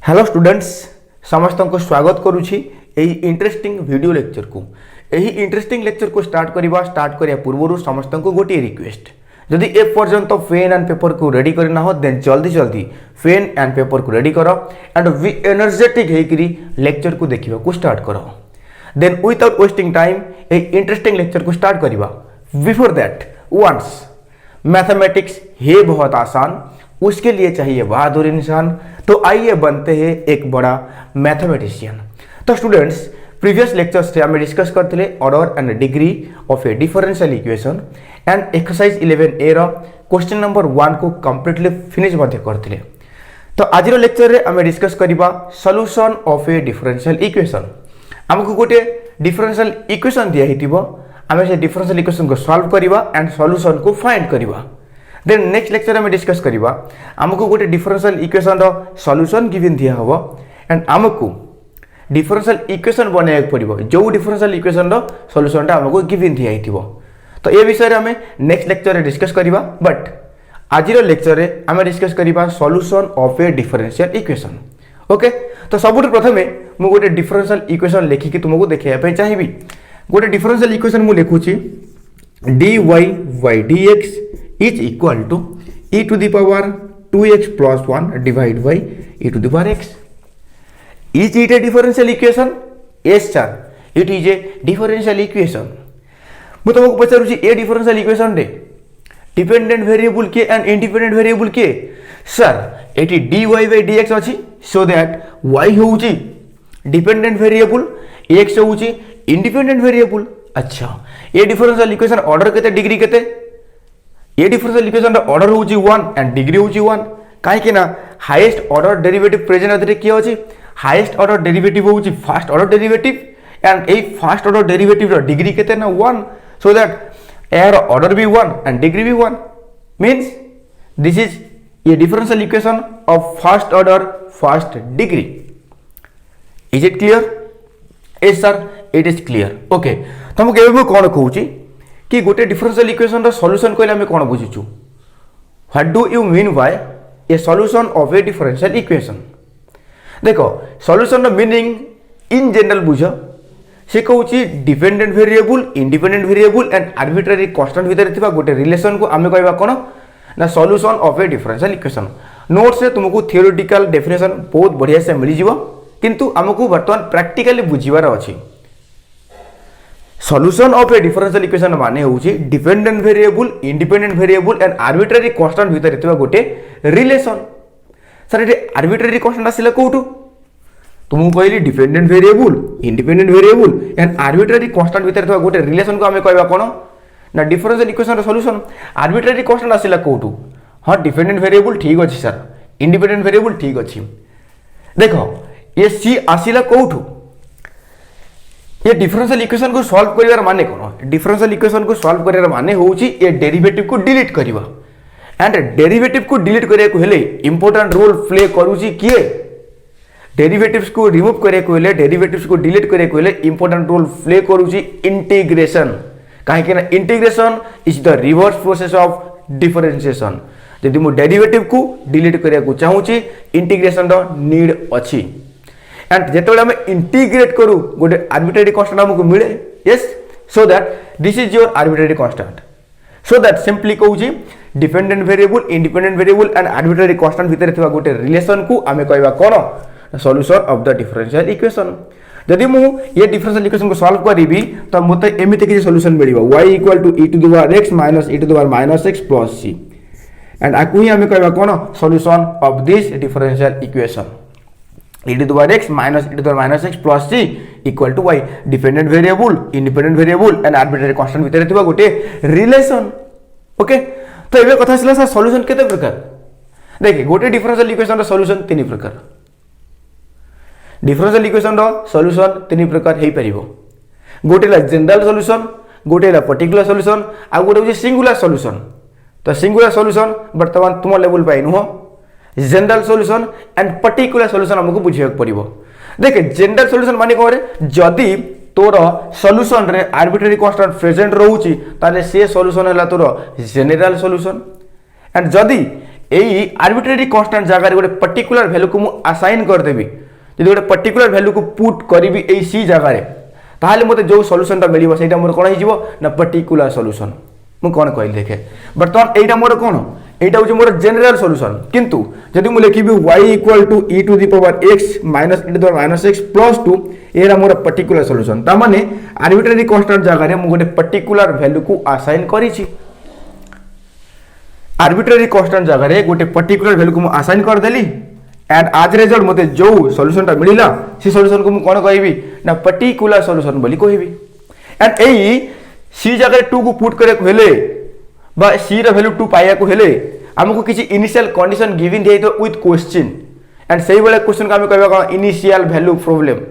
Hello students समस्त को स्वागत करुछि एही इंटरेस्टिंग वीडियो लेक्चर को। एही इंटरेस्टिंग लेक्चर को स्टार्ट करिया पूर्व समस्त को गोटे रिक्वेस्ट, जदि ए पर्यंत पेन एंड पेपर को रेडी करना हो देन जल्दी जल्दी पेन एंड पेपर को रेडी करो एंड वी एनर्जेटिक होकरी लेक्चर को देखिबा को स्टार्ट करो। देन विदाउट वेस्टिंग टाइम ए इंटरेस्टिंग लेक्चर को स्टार्ट करिबा। बिफोर दैट वंस मैथमेटिक्स है बहुत आसान, उसके लिए चाहिए बहादुर इंसान। तो आइए बनते हैं एक बड़ा मैथमेटिशियन। तो स्टूडेंट्स प्रीवियस लेक्चर्स से हमें डिस्कस करते order and degree of a differential equation and exercise 11A रो क्वेश्चन नंबर 1 को कंप्लीटली फिनिश करते। तो आज लेक्चर रे हमें डिस्कस करबा solution of a differential equation. हमको गोटे डिफरेंशियल इक्वेशन दिया हितिबो, हमें से डिफरेंशियल इक्वेशन को सॉल्व करबा एंड सॉल्यूशन को फाइंड करबा। देन नेक्स्ट लेक्चर में डिस्कस करबा हमको गोटे डिफरेंशियल इक्वेशन रो सॉल्यूशन गिवन दिया हबो एंड हमको डिफरेंशियल इक्वेशन बनाया पड़िबो जो डिफरेंशियल इक्वेशन रो सॉल्यूशन टा हमको गिवन दिया हितिबो। तो ये विषय रे हमें नेक्स्ट लेक्चर रे डिस्कस करबा, बट आज रो लेक्चर रे हमें डिस्कस करबा solution of a differential equation. Okay, तो सबुठ प्रथमे मु गोटे डिफरेंशियल इक्वेशन लेखि कि तुमको देखिया पे चाहिबी। गोटे डिफरेंशियल इक्वेशन मु लेखुची dy by dx is equal to e to the power 2x plus 1 divided by e to the power x. Is it a differential equation? Yes sir, it is a differential equation. मैं तुमको पचारुची ए differential equation रे dependent variable के and independent variable के sir eighty dy by dx अछि, so that y होउची dependent variable, x होउची independent variable. अच्छा, ये डिफरेंशियल इक्वेशन ऑर्डर केते डिग्री केते? ये डिफरेंशियल इक्वेशन ऑर्डर होउची 1 एंड डिग्री होउची 1। काहे कि ना हाईएस्ट ऑर्डर डेरिवेटिव प्रेजेंट अदरे किया होची, हाईएस्ट ऑर्डर डेरिवेटिव होउची फर्स्ट ऑर्डर डेरिवेटिव एंड ए फर्स्ट ऑर्डर डेरिवेटिव रो डिग्री केते ना 1, सो दैट एर ऑर्डर भी 1 एंड डिग्री भी 1 मींस दिस इज ये differential equation of first order first degree. Is it clear? Yes sir, it is clear. Okay, तो हम केबे कोन कहूची कि गोटे डिफरेंशियल इक्वेशन रो सॉल्यूशन कहले हम कोन बुझिचु? What do you mean by a solution of a differential equation? देखो सॉल्यूशन रो मीनिंग इन जनरल बुझ, से कहूची dependent variable, independent variable and arbitrary constant भीतर थिबा गोटे रिलेशन को आमे कहबा कोन ना solution of a differential equation. Note से तुमको थियोरेटिकल डेफिनेशन बहुत बढ़िया से मिल जिवो, किंतु हमको वर्तमान प्रैक्टिकली बुझिबार अछि। Solution of a differential equation माने होउची dependent variable, independent variable and arbitrary constant भीतर थिबा गोटे रिलेशन। सर एटे आर्बिट्रेरी कांस्टेंट आसिला कोठु? तुमको कहली dependent variable, independent variable and arbitrary constant भीतर थिबा गोटे रिलेशन को हमें कहबा कोन ना डिफरेंशियल इक्वेशन रो सॉल्यूशन। आर्बिट्रेरी कांस्टेंट आसिला कोठु? हां, डिपेंडेंट वेरिएबल ठीक अछि सर, इंडिपेंडेंट वेरिएबल ठीक अछि। देखो ये सी आसिला कोठु? ये डिफरेंशियल इक्वेशन को सॉल्व करिवार माने कोन? डिफरेंशियल इक्वेशन को सॉल्व करिवार माने होउची ये डेरिवेटिव को डिलीट करिवा एंड डेरिवेटिव को डिलीट करिया को हेले इंपोर्टेंट रोल प्ले करूची किए? डेरिवेटिव्स को रिमूव करिया को हेले, डेरिवेटिव्स को डिलीट करिया को हेले इंपोर्टेंट रोल प्ले करूची इंटीग्रेशन। काहे कि ना integration is the reverse process of differentiation. यदि मु डेरिवेटिव को डिलीट करिया को चाहूची इंटीग्रेशन रो नीड अछि एंड जेतबेले हम इंटीग्रेट करू गोटे आर्बिट्रेरी कांस्टेंट हमको मिले। Yes, so that this is your arbitrary constant. So that simply कहूची dependent variable, independent variable and arbitrary constant भीतर थिबा गोटे रिलेशन को हमें कहबा कोन solution of the differential equation. यदि मु ये डिफरेंशियल इक्वेशन को सॉल्व करिबी तो मते एमिति कि सॉल्यूशन मिलिबो y equal to e to the power x minus e to the power minus x plus c and आकु ही हमें कहबा कोन solution of this differential equation. e to the power x minus e to the power minus x plus c equal to y dependent variable, independent variable and arbitrary constant भीतर थिबा गोटे relation. Okay, तो एबे कथा छिला sir solution केते प्रकार? देखि गोटे डिफरेंशियल इक्वेशन रो सॉल्यूशन तीन प्रकार। डिफरेंशियल इक्वेशन रो सॉल्यूशन तीन प्रकार हेई परिबो। गोटे ला जनरल सॉल्यूशन, गोटे ला पर्टिकुलर सॉल्यूशन आ गोटे होची सिंगुलर सॉल्यूशन। तो सिंगुलर सॉल्यूशन वर्तमान तुम लेवल पाई नुहो, general solution and particular solution हमको बुझिया पड़िबो। देखे जनरल सॉल्यूशन माने कोरे जदी तोर सॉल्यूशन रे आर्बिट्रेरी कांस्टेंट प्रेजेंट रहउची ताले से सॉल्यूशन हला तोर जनरल सॉल्यूशन एंड जदी यही आर्बिट्रेरी कांस्टेंट जगह गोटे पर्टिकुलर वैल्यू को मुझे असाइन करदेवी जो गोटे पर्टिकुलर वैल्यू को पुट करी सी जगह ताहले मते जो सॉल्यूशनटा मिलिबो सेटा मोर कोन हिजिबो ना पर्टिकुलर सॉल्यूशन मु कोन कहली देखे बर्तमान एटा मोर कोन एटा होची मोर जनरल सॉल्यूशन किंतु जदि मु लिखिबि y equal to e to the power x minus e to the power minus x plus 2 एरा मोर पर्टिकुलर सॉल्यूशन ता माने आर्बिट्रेरी कांस्टेंट जगह रे मु गोटे पर्टिकुलर वैल्यू को असाइन करिछि आर्बिट्रेरी कांस्टेंट जगह रे गोटे पर्टिकुलर वैल्यू को मु असाइन कर देली एंड आज रिजल्ट मते जो सॉल्यूशनटा मिलिला से सॉल्यूशन को मु कोन कहबी ना पर्टिकुलर सॉल्यूशन बोली कहबी एंड एई सी जगह 2 को पुट करे को हेले बा सी र वैल्यू 2 पाया को हेले हमको किसी इनिशियल कंडीशन गिवन दिए तो विथ क्वेश्चन एंड सही वाला क्वेश्चन का हम कहबा कोन इनिशियल वैल्यू प्रॉब्लम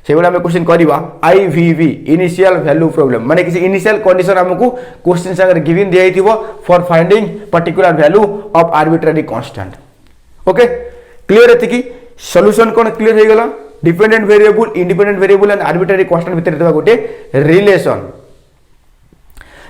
से वाला हम क्वेश्चन करबा आईवीवी इनिशियल वैल्यू प्रॉब्लम माने किसी इनिशियल कंडीशन हमको क्वेश्चन से अगर गिवन दिए थिबो for finding particular value of arbitrary constant okay clear है कि सॉल्यूशन कोन क्लियर हो गला dependent variable independent variable and arbitrary constant भीतर देबा गोटे रिलेशन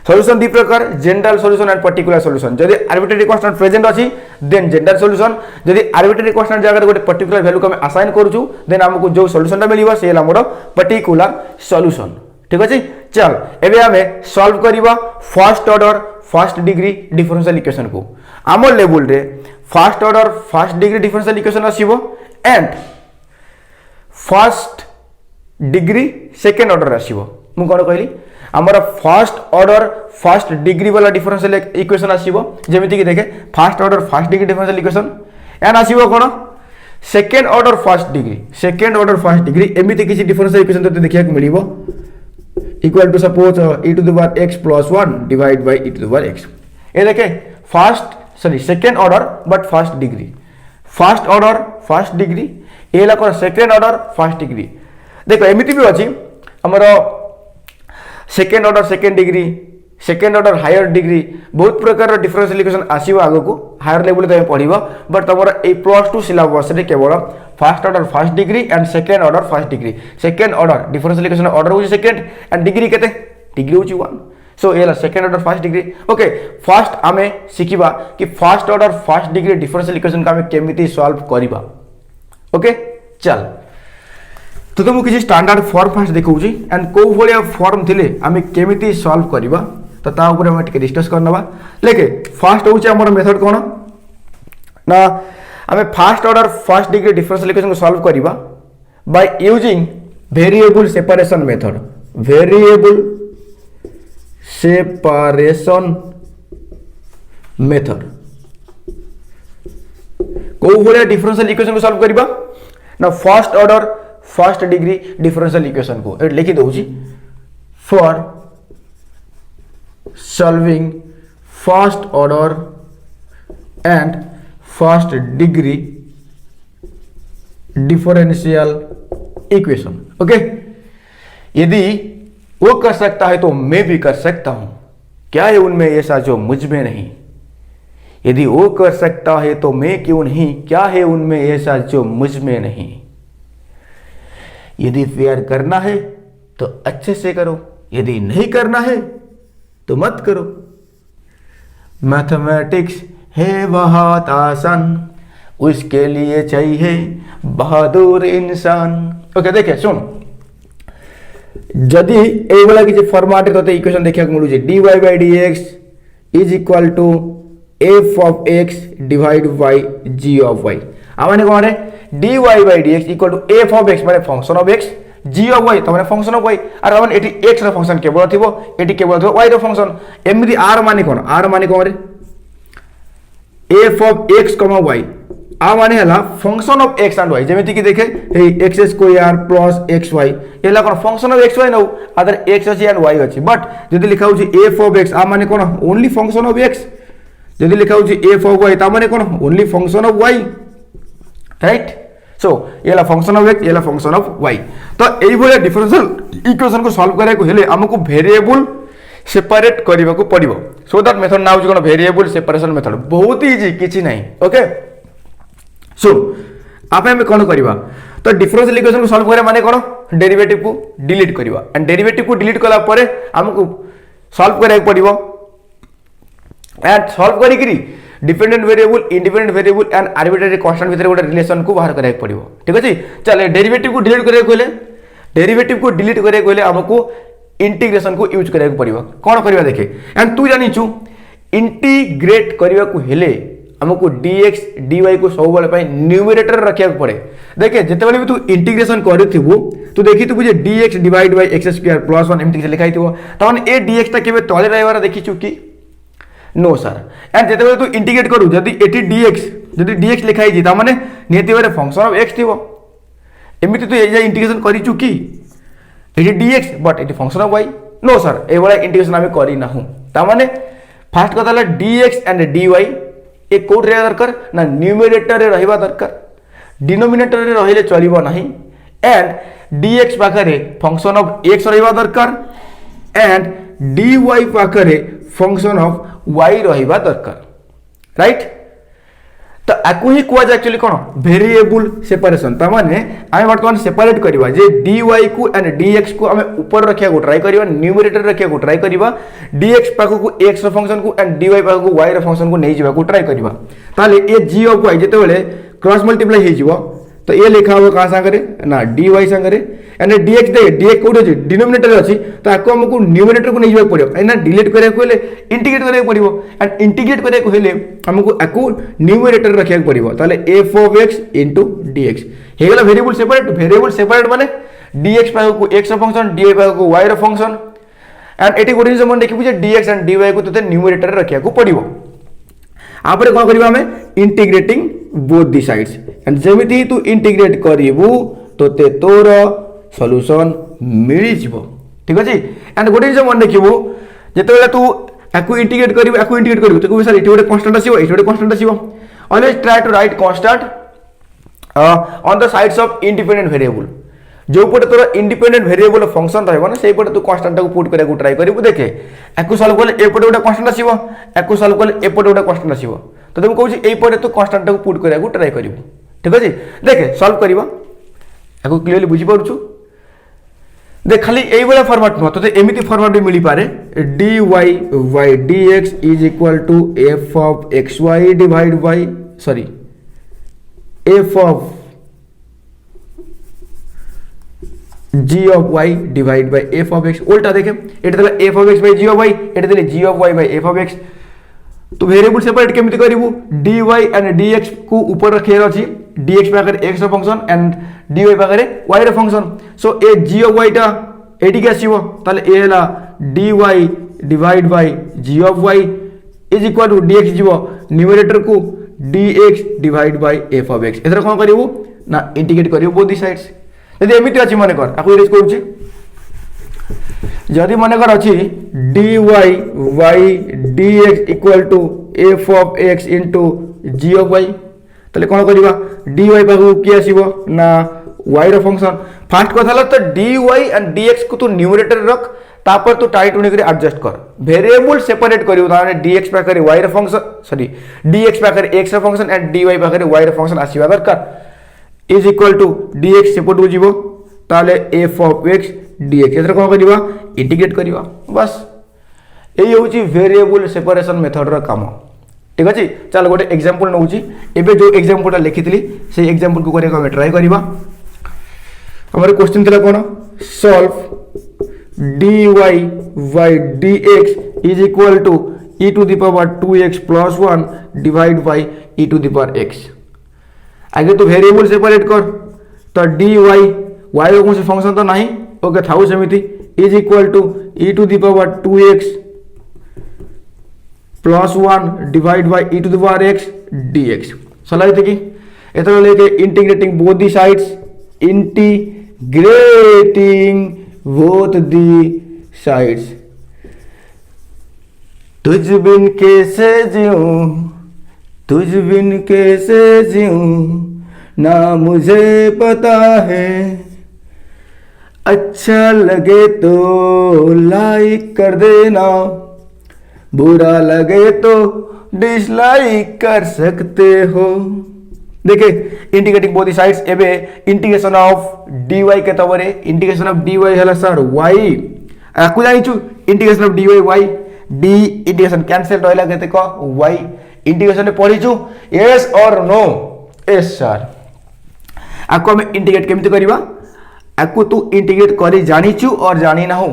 सॉल्यूशन दी प्रकार general solution and particular solution जदि आर्बिट्रेरी कांस्टेंट प्रेजेंट अछि देन जनरल सॉल्यूशन जदि आर्बिट्रेरी कांस्टेंट जगह गोटे पर्टिकुलर वैल्यू को हम असाइन करूछु देन हमको जो सॉल्यूशनटा मिलिबा से हमर पर्टिकुलर सॉल्यूशन ठीक अछि चल एबे हमें सॉल्व करिबा first order first degree differential equation को आमर लेवल रे first order first degree differential equation आसीबो and first degree second order आसीबो मु कोन कहली हमर फर्स्ट ऑर्डर फर्स्ट डिग्री वाला डिफरेंशियल इक्वेशन आसीबो जेमिति कि देखे first order first degree differential equation and आसीबो कोन सेकंड ऑर्डर फर्स्ट डिग्री एमिति किसी डिफरेंशियल इक्वेशन तो देखिया को मिलिबो equal to suppose e to the power x plus 1 divide by e to the power x ये देखे second order but first degree first order first degree ये ला कोन सेकंड ऑर्डर फर्स्ट डिग्री देखो एमिति भी अछि हमर second order second degree second order higher degree बहुत प्रकार डिफरेंशियल इक्वेशन आसीबो आगो को हायर लेवल तो पढ़िबो बट तमरा ए +2 सिलेबस रे केवल first order first degree and second order first degree second order differential equation order हो सेकेंड एंड डिग्री केते degree हो 1 सो एला second order first degree okay first हमें सिखिबा कि first order first degree differential equation का हमें केमिति सॉल्व करिबा ओके चल तो तुमको किसी स्टैंडर्ड फॉर्म फास्ट देखौची एंड को भलिया फॉर्म थिले हमें केमिति सॉल्व करिबा तो ता ऊपर हम टिके डिस्कस करनबा लेके फर्स्ट होची हमर मेथड कोन ना हमें first order first degree differential equation को सॉल्व करिबा by using variable separation method variable separation method को भलिया डिफरेंशियल इक्वेशन को सॉल्व करिबा ना first order first degree differential equation को लिखि दउची for solving first order and first degree differential equation okay यदि वो कर सकता है तो मैं भी कर सकता हूं क्या है उनमें ऐसा जो मुझ में नहीं यदि वो कर सकता है तो मैं क्यों नहीं क्या है उनमें ऐसा जो मुझ में नहीं यदि फेयर करना है तो अच्छे से करो यदि नहीं करना है तो मत करो मैथमेटिक्स है बहुत आसान उसके लिए चाहिए बहादुर इंसान ओके देखिए सुन जदि ए वाला कि फॉर्मेट तो इक्वेशन देखिया को मिलु dy by dx is equal to f of x divide by g of y आ माने कोन रे dy by dx equal to f of x माने function of x g of y तो माने फंक्शन ऑफ y आर माने एटी x रो फंक्शन केवल थिबो एटी केवल थिबो y रो फंक्शन एमिति r माने कोन रे f of x, y आ माने हला function of x and y जेमिति कि देखे हे x स्क्वायर प्लस xy एला कोन function of xy no other x अछि एंड y अछि बट जदि लिखा होछि f of x आ माने कोन ओनली फंक्शन ऑफ x जदि लिखा होछि f of y ता माने कोन only function of y right so एला फंक्शन ऑफ x एला फंक्शन ऑफ y तो एई भले डिफरेंशियल इक्वेशन को सॉल्व करे को हेले हमको वेरिएबल सेपरेट करबा को पड़िबो सो दैट मेथड नाउ कोन वेरिएबल सेपरेशन मेथड बहुत इजी किछि नाही ओके सो आप हमें कौन करवा तो डिफरेंशियल इक्वेशन को सॉल्व करे माने कौन डेरिवेटिव को डिलीट करवा एंड डेरिवेटिव को डिलीट कला परे हमको सॉल्व करे पड़िबो एंड सॉल्व करी dependent variable independent variable and arbitrary constant भितर गोटे रिलेशन को बाहर करा पड़ो ठीक अच्छे चल डेरिवेटिव को डिलीट करा डेरिवेटिव को डिलीट करा आमको इंटीग्रेशन को यूज करा पड़ो कौन करवा देखे एंड तू जानिचु इंटीग्रेट करने को हेले हमको dx dy को सब बेले न्यूमरेटर रखा पड़े देखे जिते भी तू इंटीग्रेशन करू तू देखी तू जे dx divide bye x square plus 1 एमती लिखाई ए dx टा केबे तले रहिबार देखिछु कि नो सर एंड जिते तू इंटीग्रेट करू जदी एटी dx लिखाई जी माने नियति बारे फंक्शन ऑफ x थिवो एमिति तू एजा इंटीग्रेशन करिछु कि एटी dx बट एटी function of y no sir ए वाला इंटीग्रेशन आमे करी नाहु ता माने फर्स्ट कथा ला dx एंड dy ये कोड रहा दरकार ना न्यूमरेटर रे रहिबा दरकार डिनोमिनेटर रे रहिले चलिबो नाही एंड dx पाखरे फंक्शन ऑफ x रहिबा दरकार एंड dy पाखरे फंक्शन ऑफ y रहिबा दरकार राइट तो आकु ही कुआ जाय एक्चुअली कोन वेरिएबल सेपरेशन ता माने आमे वर्तमान सेपरेट करबा जे dy को एंड dx को आमे ऊपर रखिया को ट्राई करबा न्यूमरेटर रखिया को ट्राई करबा dx पाखो को x रो फंक्शन को एंड dy पाखो को y रो फंक्शन को नै जिबा को ट्राई करबा ताले ए g ऑफ y जेते बेले क्रॉस मल्टीप्लाई हे जिवो तो ये लिखा हो का संगे ना dy संगे and dx they dx code अछि डिनोमिनेटर अछि तो आको हमको न्यूमरेटर को नै जिबा पड़ियो एना डिलीट करे को हेले इंटीग्रेट करे पड़ियो एंड इंटीग्रेट करे को हेले हमको आको न्यूमरेटर रखिया पड़ियो ताले f of x * dx हे गेला वेरिएबल सेपरेट माने dx पाखो को x रो फंक्शन dy पाखो को y रो फंक्शन एंड एटी गोटे जिनिस मन देखिबु जे dx एंड dy को तते न्यूमरेटर रखिया को पड़ियो आपरे कोन करबा हमें integrating both the sides and जेमिति ही तू इंटीग्रेट करिवु तोते तोर सॉल्यूशन मिली जिवो ठीक अछि एंड गोटे जिनिस मन देखिबु जेते बेला तू आकु इंटीग्रेट करिवु तो सर एठी गोटे कांस्टेंट आसीबो एठी गोटे कांस्टेंट आसीबो always try to write constant on the sides of independent variable जो पटे तोर इंडिपेंडेंट वेरिएबल फंक्शन रहबो ना सेही पटे तू कांस्टेंट को पुट करे को ट्राई करिवु देखे आकु सॉल्व करले ए पटे गोटे कांस्टेंट आसीबो आकु सॉल्व करले ए पटे गोटे कांस्टेंट आसीबो तो तुम कहू ए पटे तू कांस्टेंट को पुट करे को ट्राई करिवु ठीक अछि देखे सॉल्व करिवो आकु क्लियरली बुझी पाउछु देख खाली एई वाला फॉर्मेट न तो एमिति फॉर्मेट भी मिली पारे dy by dx is equal to f of xy divided by sorry f of g of y divided by f of x उल्टा देखे एटा देला f of x by g of y एटा देले g of y by f of x तो variable separate केमिति करिवु dy and dx को ऊपर रखेर अछि dx पाकर x रो फंक्शन एंड dy पाकर y रो फंक्शन सो ए g of y टा एटी के आसीबो ताले ए हला dy divide by g of y is equal to dx जीवो न्यूमरेटर को dx divide by f of x एथरा कोन करिवु ना इंटीग्रेट करिवु बोथ दी साइड्स यदि एमिति अछि माने कर आकु इरेज करूची जदि माने कर अछि dy y dx equal to f of x into g of y तले कोन करिवा dy पाखु की आसीबो ना y रो फंक्शन फर्स्ट कथा ल तो dy एंड dx को तू न्यूमरेटर रख तापर तू टाइट उनी करी एडजस्ट कर वेरिएबल सेपरेट करियो ताने dx पाखरे y रो फंक्शन सॉरी dx पाखरे x रो फंक्शन एंड dy पाखरे y रो फंक्शन आसीबा दरकार is equal to dx separate हो जिवो ताले f of x dx एथरा कोन करिवा इंटीग्रेट करिवा बस एई होची वेरिएबल सेपरेशन मेथड रो काम ठीक अछि चल गोटे एग्जांपल नउची एबे जो एग्जांपलटा लिखितली से एग्जांपल को करे हम ट्राई करिवा हमर क्वेश्चन तला कोन solve dy by dx is equal to e to the power 2x plus 1 divided by e to the power x आगे तो वेरिएबल सेपरेट कर तो dy y रो कोन से फंक्शन तो नाही ओके थाउ समिति is equal to e to the power 2x plus 1 divided by e to the power x dx सलाई थी कि एतरा लेके integrating both the sides integrating both the sides तुझ बिन कैसे जीऊं ना मुझे पता है अच्छा लगे तो लाइक कर देना बुरा लगे तो डिसलाइक कर सकते हो देखे इंटीग्रेटिंग बोथ दी साइड्स एबे इंटीग्रेशन ऑफ dy के तवरे इंटीग्रेशन ऑफ dy हला सर y आकु जानिछु integration of dy y d integration cancel रहला केते को y इंटीग्रेशन में पढ़ीचु यस और नो यस सर आपको हम इंटीग्रेट केमती करवा आपको तू इंटीग्रेट करी जानिचु और जानी ना हो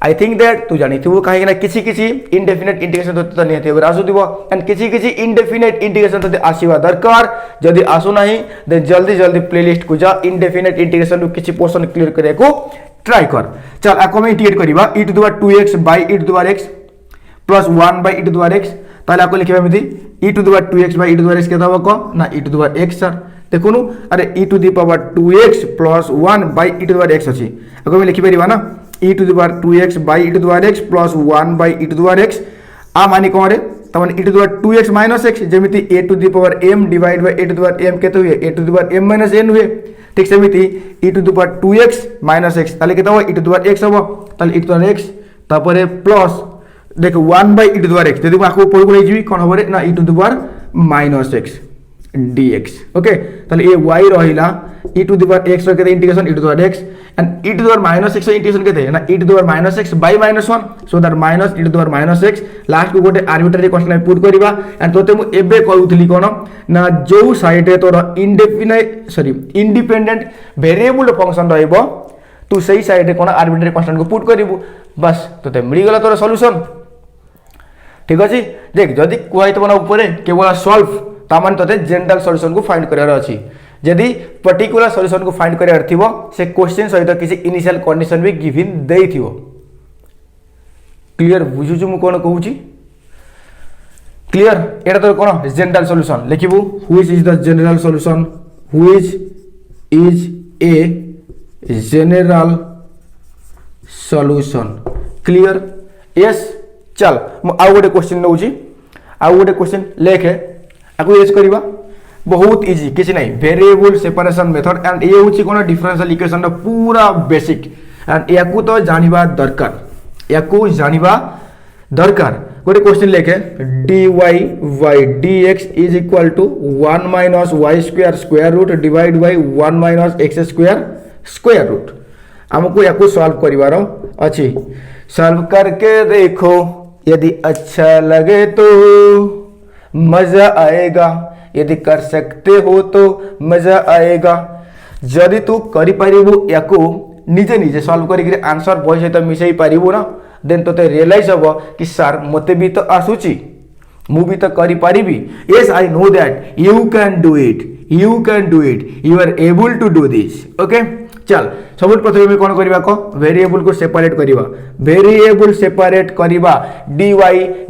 आई थिंक दैट तू जानी थी कहीं किसी किसी इनडेफिनेट इंटीग्रेशन तो निहत भाव आसुव एंड किसी किसी इनडेफिनेट इंटीग्रेशन तो आसवा दरकार जदि आसुना देन जल्दी जल्दी प्लेलिस्ट को जा इनडेफिनेट इंटीग्रेशन किसी पोर्शन क्लियर करने को ट्राई कर चल आपको हम इंटीग्रेट करवा e to the power 2x by e to the power x plus 1 by e to the power x ताले आपको लिखिबा एमिति e to the power 2x by e to the power x केता होबो ना e to the power x sir देखुनु अरे e to the power 2x plus 1 by e to the power x अछि आपको हम लिखि परिबा ना e to the power 2x by e to the power x plus 1 by e to the power x आ माने कोन रे तमन e to the power 2x minus x जेमिति a to the power m divide by a to the power m केते हुए a to the power m minus n हुए ठीक सेमिति e to the power 2x minus x ताले केता हो e to the power x हो ताले e to the power x तापरे प्लस देखो 1 by e to the power x यदि आको पळको नै जिवि कोन होबो रे ना e to the power minus x dx okay ताले ए y रहिला e to the power x रो केते integration e to the power x and e to the power minus x रो इंटीग्रेशन केते ना e to the power minus x by minus 1 so that minus e to the power minus x last को गोटे arbitrary constant put करबा and तोते मु एबे कहउथली कोन ना जो साइड रे तोर इंडिपेंडेंट वेरिएबल फंक्शन रहइबो तू सही साइड रे कोन आर्बिट्ररी कांस्टेंट को पुट करिवु बस तोते मिली गला तोर सॉल्यूशन ठीक अछि देख जदी कहइतबो ना ऊपर केवल सॉल्व तामान तोते जनरल सॉल्यूशन को फाइंड करार अछि यदि पर्टिकुलर सॉल्यूशन को फाइंड करार थिबो से क्वेश्चन सहित किसी इनिशियल कंडीशन भी गिवन देई थिबो क्लियर बुझुछु मु कोन कहूची क्लियर एटा तो कोन जनरल सॉल्यूशन लिखिबु which is the general solution which is a general solution clear yes चल मु आ गोटे क्वेश्चन नउची आ गोटे क्वेश्चन लेखे आको यूज करबा बहुत इजी किसी नहीं वेरिएबल सेपरेशन मेथड एंड ये होची कोन डिफरेंशियल इक्वेशन द पूरा बेसिक एंड याकू तो जानिबा दरकार गोटे क्वेश्चन लेके dy by dx is equal to 1 minus y square square root divide by 1 minus x square square root हमको याकू सॉल्व करिवारो अछि सॉल्व करके देखो यदि अच्छा लगे तो मजा आएगा यदि कर सकते हो तो मजा आएगा जदि तू करि परिबु याकू निजे निजे सॉल्व करि के आंसर बॉय सहित मिसई परिबु ना देन तोते रियलाइज हबो कि सर मते भी तो आसुची मु भी तो करि परिबी yes I know that you can do it you are able to do this okay चल सब प्रथम में कोन करबा को वेरिएबल को सेपरेट करबा dy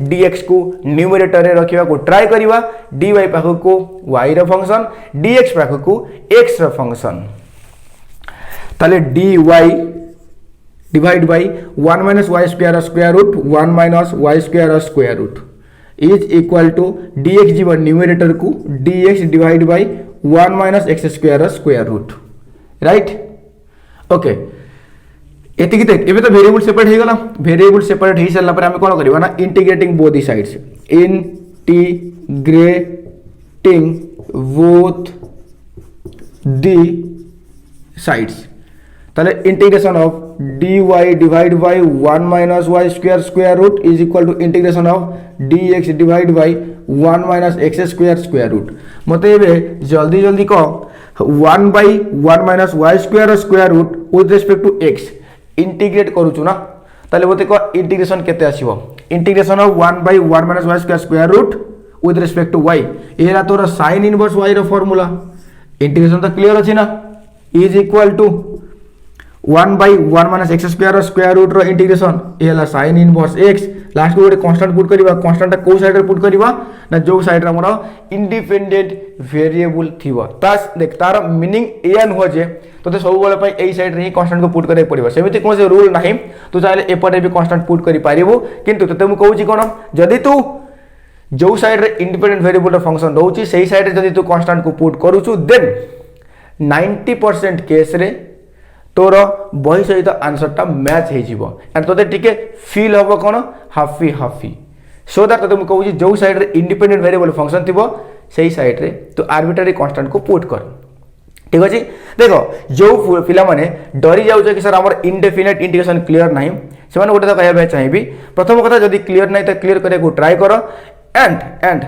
dx को न्यूमरेटर रे रखिबा को ट्राई करबा dy पाख को y रो फंक्शन dx पाख को x रो फंक्शन ताले dy divide by 1 minus y square square root 1 minus y square square root is equal to dx जीवन न्यूमरेटर को dx divide by 1 minus x square square root right okay एतिकी देख एबे तो वेरिएबल सेपरेट हे गला variable separate हे सला पर हम कोन करबा ना integrating both the sides integrating both the sides ताले integration of dy divide by 1 minus y square square root is equal to integration of dx divide by 1 minus x square square root मते एबे जल्दी जल्दी को 1 by 1 minus y square square root with respect to x integrate करूछु ना ताले बोते को इंटीग्रेशन केते आसीबो integration of 1 by 1 minus y square square root with respect to y एरा तोरा sin इनवर्स y रो फार्मूला इंटीग्रेशन तो क्लियर अछि ना is equal to 1 by 1 minus x square square root रो इंटीग्रेशन एला sin इनवर्स x लास्ट को गोटे कांस्टेंट पुट करबा कांस्टेंट को साइड रे पुट करबा ना जो साइड रे हमर इंडिपेंडेंट वेरिएबल थिबो तास देख तार मीनिंग एन हो जे तोते सब बेले पई एई साइड रे ही कांस्टेंट को पुट करे पड़िबो सेमिति कोन से रूल नाही तू चाहे एपटे भी कांस्टेंट पुट करि पारिबो किंतु तोते मु कहूची कोन जदी तू जो साइड रे इंडिपेंडेंट वेरिएबल रो फंक्शन रहउची सेही साइड रे जदी तू कांस्टेंट को पुट करूछु देन 90% केस रे तोर बही सहित आंसर टा मैच हे जीवो एंड तोते टिके फील होबो कोन हाफी सो दैट तोते मु कहूची जो साइड रे इंडिपेंडेंट वेरिएबल फंक्शन थिबो सेही साइड रे तो आर्बिट्ररी कांस्टेंट को पुट कर ठीक अछि देखो जो पिला माने डरी जाउ कि सर हमर इंडेफिनेट इंटीग्रेशन क्लियर नाही से माने गोटे कहबे चाहिबी प्रथम कथा जदी क्लियर नाही त क्लियर करे को ट्राई करो एंड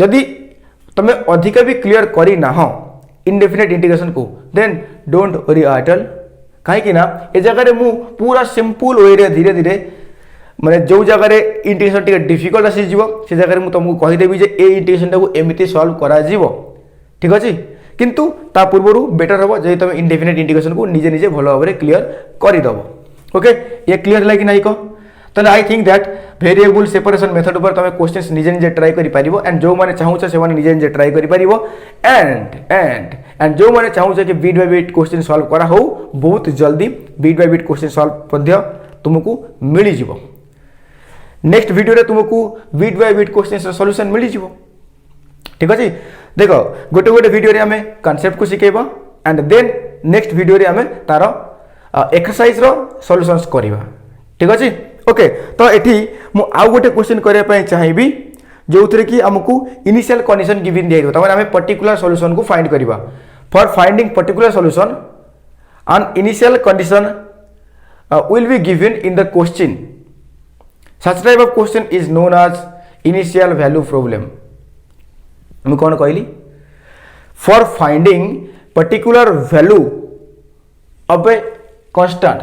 जदि तुम अधिक भी क्लीयर करी ना इनडेफिनेट इंटीग्रेशन को देन डोंट वरी एटल कहीं ए जगह मु पूरा सिंपल वे धीरे धीरे माने जो जगह इंटीग्रेशन टे डिफिकल्ट आसी से जगह मुझे तुमको कहीदेवी जे ए इंटीग्रेशन टाको एमती सॉल्व करा जीवो ठीक अच्छे किंतु ता पूर्व बेटर हम जब तुम इनडेफिनेट इंटीग्रेशन को निजे निजे भल भाव क्लीयर करदेव ओके ये क्लीयर है कि नहीं कह तो I think that variable separation method पर तुम क्वेश्चंस निजे निजे ट्राई कर पारिबो एंड जो माने चाहूछ से माने निजे निजे ट्राई कर पारिबो एंड जो माने चाहूछ कि bit by bit question solve करा हो बहुत जल्दी bit by bit question solve मध्य तुमको मिली जिवो नेक्स्ट वीडियो रे तुमको bit by bit question solution मिली जिवो ठीक अछि देखो गोटे गोटे वीडियो रे हमें कांसेप्ट को सिखेबा एंड देन नेक्स्ट वीडियो रे हमें तार एक्सरसाइज रो सॉल्यूशंस करबा ठीक अछि ओके तो एठी मु आउ गोटे क्वेश्चन करबा पय चाहिबी जो थरे कि हमकु इनिशियल कंडीशन गिवन दिया हो तमाने हमें पर्टिकुलर सॉल्यूशन को फाइंड करबा for finding particular solution an initial condition will be given in the question. Such type of question is known as initial value problem. मैं कौन कहली for finding particular value of a constant,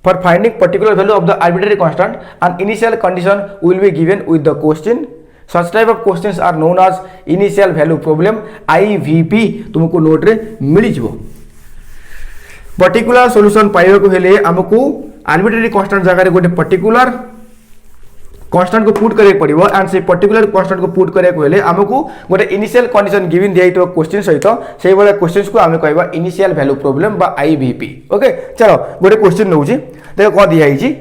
for finding particular value of the arbitrary constant, an initial condition will be given with the question. Such type of questions are known as initial value problem. IVP तुमको note रे मिली जिवो. Particular solution पाइबा को हेले हमको arbitrary constant जगह गोटे particular constant को पुट करे पड़िबो एंड से पर्टिकुलर कांस्टेंट को पुट करे को हेले हमको गोटे इनिशियल कंडीशन गिवन दिया तो क्वेश्चन सहित सेही वाला क्वेश्चंस को हमें कहबा इनिशियल वैल्यू प्रॉब्लम बा आईवीपी. ओके चलो गोटे क्वेश्चन नउची देखो को दिया हिची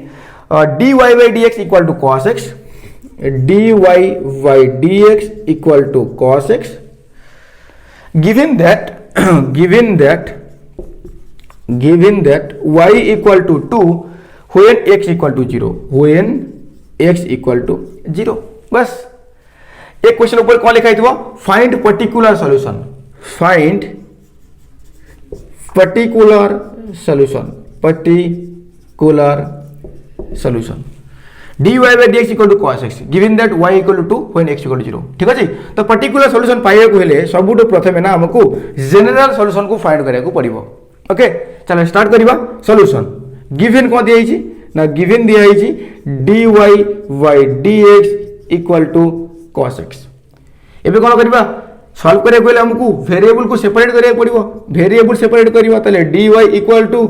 dy by dx equal to cos x, dy by dx equal to cos x, given that y equal to 2 when x equal to 0, when x equal to 0. बस एक question ऊपर कौन लिखा है find particular solution, find particular solution, particular solution dy by dx equal to cos x given that y equal to 2 when x equal to 0. ठीक है तो particular solution पाइबा को हेले सबुठु प्रथमे ना हमको जनरल सॉल्यूशन को फाइंड करिया को पड़िबो. ओके चलो स्टार्ट करिबा. सॉल्यूशन गिवन को दिया हिची ना गिवन दिया हिची dy by dx equal to cos x. एबे कोन करिबा सॉल्व करे कोले हमको वेरिएबल को सेपरेट करिया पड़िबो. वेरिएबल सेपरेट करिबा तले dy equal to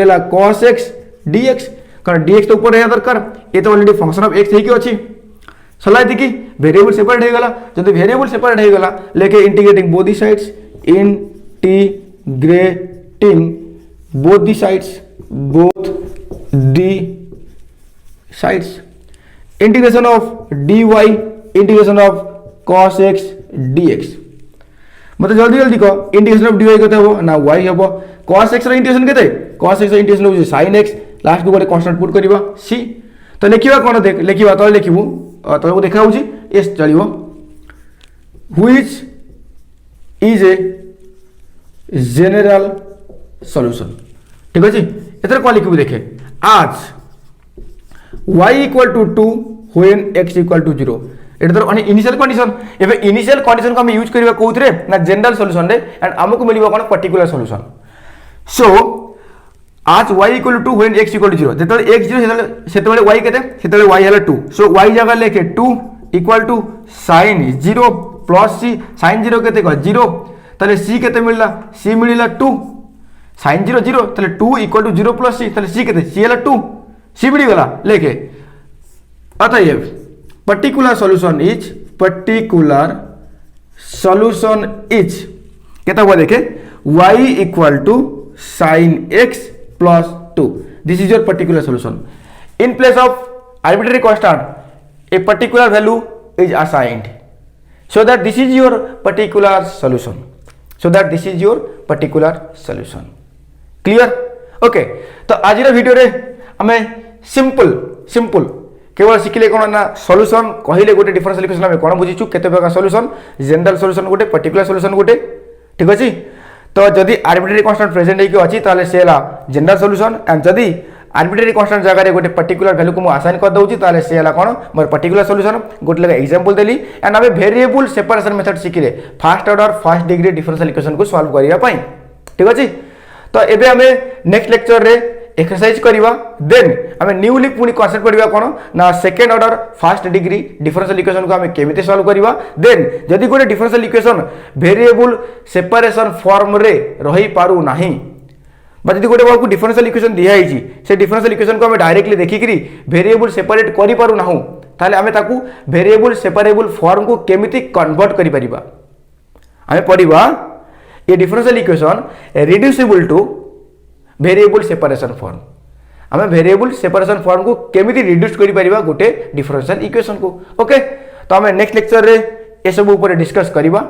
एला cos x dx कारण dx तो ऊपर रहया दरकार ए तो ऑलरेडी फंक्शन ऑफ x हेकी अछि सलाई दिकी वेरिएबल सेपरेट हे गला. जदि वेरिएबल सेपरेट हे गला लेके integrating both the sides, integrating both the sides, both the sides, integration of dy, integration of cos x dx. मतलब जल्दी जल्दी कह इंटीग्रेशन ऑफ dy केते हो ना y हेबो cos x रो इंटीग्रेशन केते cos x रो इंटीग्रेशन हो sin x लास्ट को गोटे कांस्टेंट पुट करिबा c. तो लिखिबा कोन देख लिखिबा तो लिखिबु तो को देखा होची s चलिबो which is a general solution. ठीक अछि एतर को लिखिबु देखे आज y equal to 2 when x equal to 0. एतर अने इनिशियल कंडीशन एबे इनिशियल कंडीशन को हम यूज करबा कोथरे ना जनरल सॉल्यूशन रे एंड हमको मिलिबा कोन पर्टिकुलर सॉल्यूशन. सो आज y equal to 2 when x equal to 0 जेतले x 0 सेतले y केते सेतले y हला 2. सो y जगह लेके 2 equal to sin 0 plus c sin 0 केते को 0 तले c केते मिलला c मिलला 2 sin 0 0 तले 2 equal to 0 plus c तले c केते c हला 2 c मिली गला लेके अतएव पर्टिकुलर सॉल्यूशन इज केता हुआ देखे y equal to sin x plus 2. This is your particular solution. In place of arbitrary constant, a particular value is assigned. So that this is your particular solution. Clear? Okay. तो आज video रे हमें simple केवल शिखिले कोन ना solution कहिले गोटे differential equation हमें कोन बुझिछु केते प्रकार सॉल्यूशन जनरल सॉल्यूशन गोटे पर्टिकुलर सॉल्यूशन गोटे. ठीक अछि तो जदि आर्बिट्रेरी कांस्टेंट प्रेजेंट हेकी अछि ताले सेला जनरल सॉल्यूशन एंड जदि आर्बिट्रेरी कांस्टेंट जगह गोटे पर्टिकुलर वैल्यू को असाइन कर दूसरी ताले सी है कौन मोर पर्टिकुलर सॉल्यूशन गोटे लगे एग्जांपल देली एंड आम वेरिएबल सेपरेशन मेथड शिखिले first order first degree differential equation को सॉल्व करने ठीक अच्छे। तो एबे आम नेक्स्ट लेक्चर रे एक्सरसाइज करवा देन आम न्यूली पुणी कॉन्सेप्ट पढ़ा कौन ना second order first degree differential equation को आम केमिति सॉल्व करवा देन जदि गोटे differential equation variable separation form रे रही पारु नाही जब गोटे डिफरेंशियल इक्वेशन दिखाई से डिफरेंशियल इक्वेशन को आम डायरेक्टली देखिकी वेरिएबल सेपरेट करूँ ना ताले आम ताकू वेरिएबल सेपरेबल फॉर्म को केमिति कन्वर्ट करि आम पढ़ा ये differential equation reducible two variable separation form आम वेरिएबल सेपरेशन फॉर्म को केमिति रिड्यूस करि परिबा गोटे डिफरेंशियल इक्वेशन को ओके। तो आम नेक्स्ट लेक्चर रे ए सब ऊपर डिस्कस करवा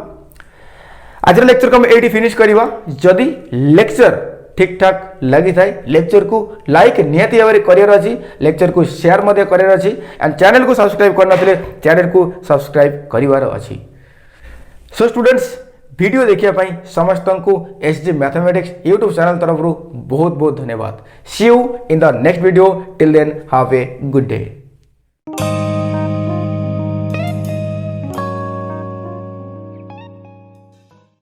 आज लेक्चर को आम एटी फिनिश करवा जदि लेक्चर ठीक ठाक लगी थाए लेक्चर को लाइक निहाती भाव में करार अच्छी लेक्चर को शेयर मध्य करार अच्छी एंड चैनल को सब्सक्राइब करना चैनल को सब्सक्राइब करिवार अच्छी। सो स्टूडेंट्स वीडियो देखिए समस्त को एसजी मैथमेटिक्स यूट्यूब चैनल तरफ बहुत बहुत धन्यवाद। See you in the next video till then have a good day.